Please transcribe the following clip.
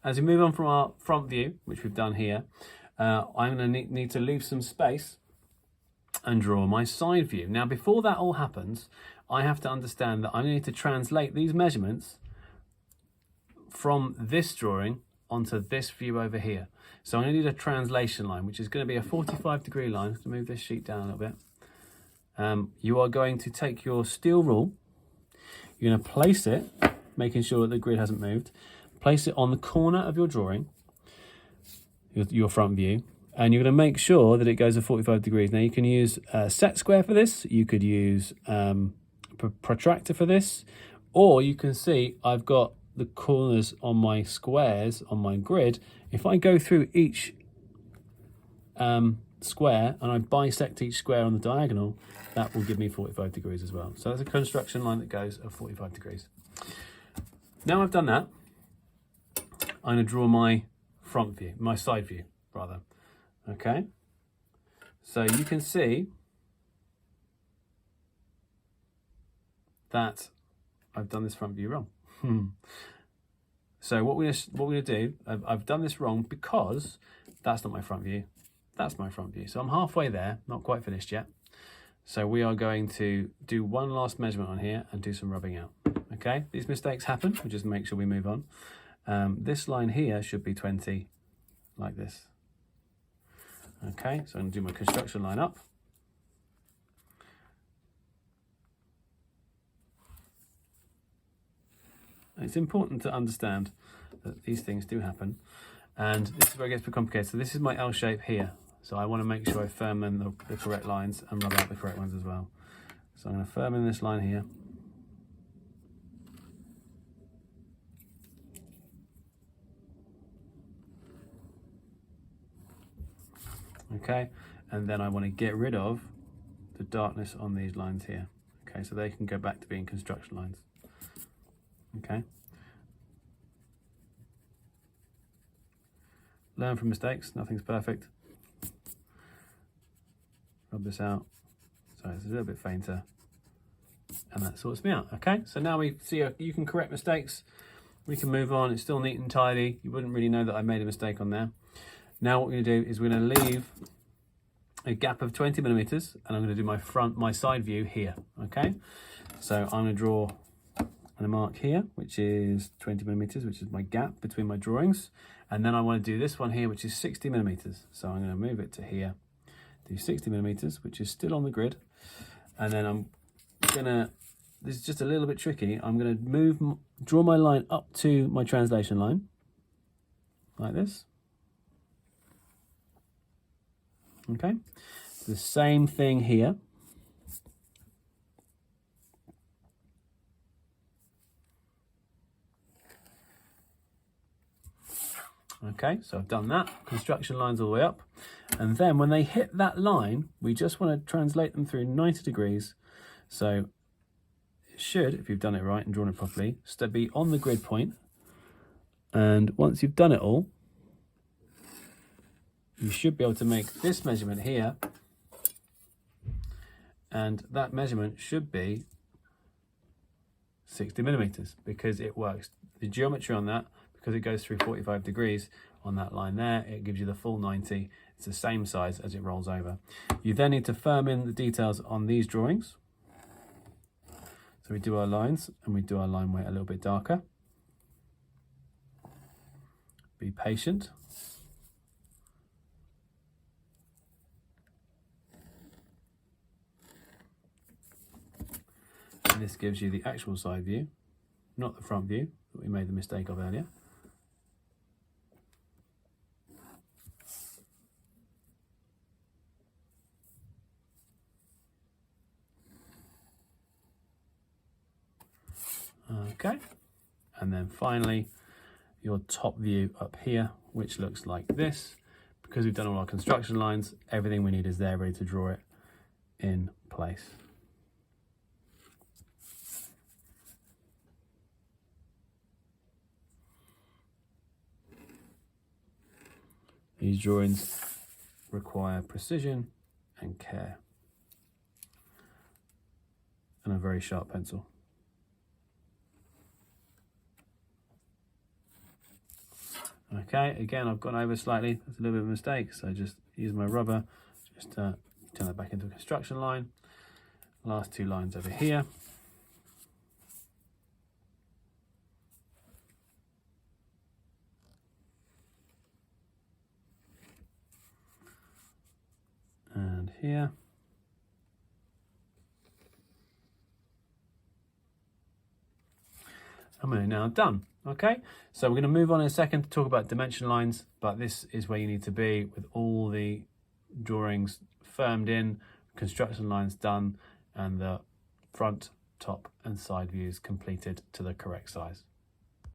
as we move on from our front view, which we've done here, I'm going to need to leave some space and draw my side view. Now, before that all happens, I have to understand that I need to translate these measurements from this drawing onto this view over here. So I'm going to need a translation line, which is going to be a 45-degree line. Let's move this sheet down a little bit. You are going to take your steel rule, you're going to place it, making sure that the grid hasn't moved, place it on the corner of your drawing, your front view, and you're going to make sure that it goes at 45 degrees. Now you can use a set square for this, you could use a protractor for this, or you can see I've got the corners on my squares on my grid. If I go through each square and I bisect each square on the diagonal, that will give me 45 degrees as well. So that's a construction line that goes at 45 degrees. Now I've done that, I'm going to draw my front view, my side view rather. Okay, so you can see that I've done this front view wrong. So what we're going to do, I've done this wrong because that's not my front view, that's my front view. So I'm halfway there, not quite finished yet. So we are going to do one last measurement on here and do some rubbing out. Okay, these mistakes happen, we'll just make sure we move on. This line here should be 20, like this. Okay, so I'm going to do my construction line up. It's important to understand that these things do happen, and this is where it gets a bit complicated. So this is my L shape here, so I want to make sure I firm in the correct lines and rub out the correct ones as well. So I'm going to firm in this line here. Okay, and then I want to get rid of the darkness on these lines here. Okay, so they can go back to being construction lines. Okay. Learn from mistakes, nothing's perfect. Rub this out so it's a little bit fainter, and that sorts me out. Okay, so now we see you can correct mistakes, we can move on, it's still neat and tidy, you wouldn't really know that I made a mistake on there. Now what we're going to do is we're going to leave a gap of 20 millimeters, and I'm going to do my side view here. Okay, so I'm going to draw a mark here, which is 20 millimeters, which is my gap between my drawings, and then I want to do this one here, which is 60 millimeters. So I'm going to move it to here, do 60 millimeters, which is still on the grid, and then I'm gonna, this is just a little bit tricky, I'm going to draw my line up to my translation line like this. Okay, the same thing here. Okay, so I've done that, construction lines all the way up, and then when they hit that line, we just want to translate them through 90 degrees. So it should, if you've done it right and drawn it properly, be on the grid point, and once you've done it all, you should be able to make this measurement here, and that measurement should be 60 millimeters because it works. The geometry on that, because it goes through 45 degrees on that line there, it gives you the full 90. It's the same size as it rolls over. You then need to firm in the details on these drawings. So we do our lines and we do our line weight a little bit darker. Be patient. And this gives you the actual side view, not the front view that we made the mistake of earlier. Okay, and then finally your top view up here, which looks like this. Because we've done all our construction lines, everything we need is there ready to draw it in place. These drawings require precision and care and a very sharp pencil. Okay, again, I've gone over slightly. That's a little bit of a mistake. So just use my rubber, just turn that back into a construction line. Last two lines over here. And here. And we're now done. Okay, so we're going to move on in a second to talk about dimension lines, but this is where you need to be with all the drawings firmed in, construction lines done, and the front, top and side views completed to the correct size.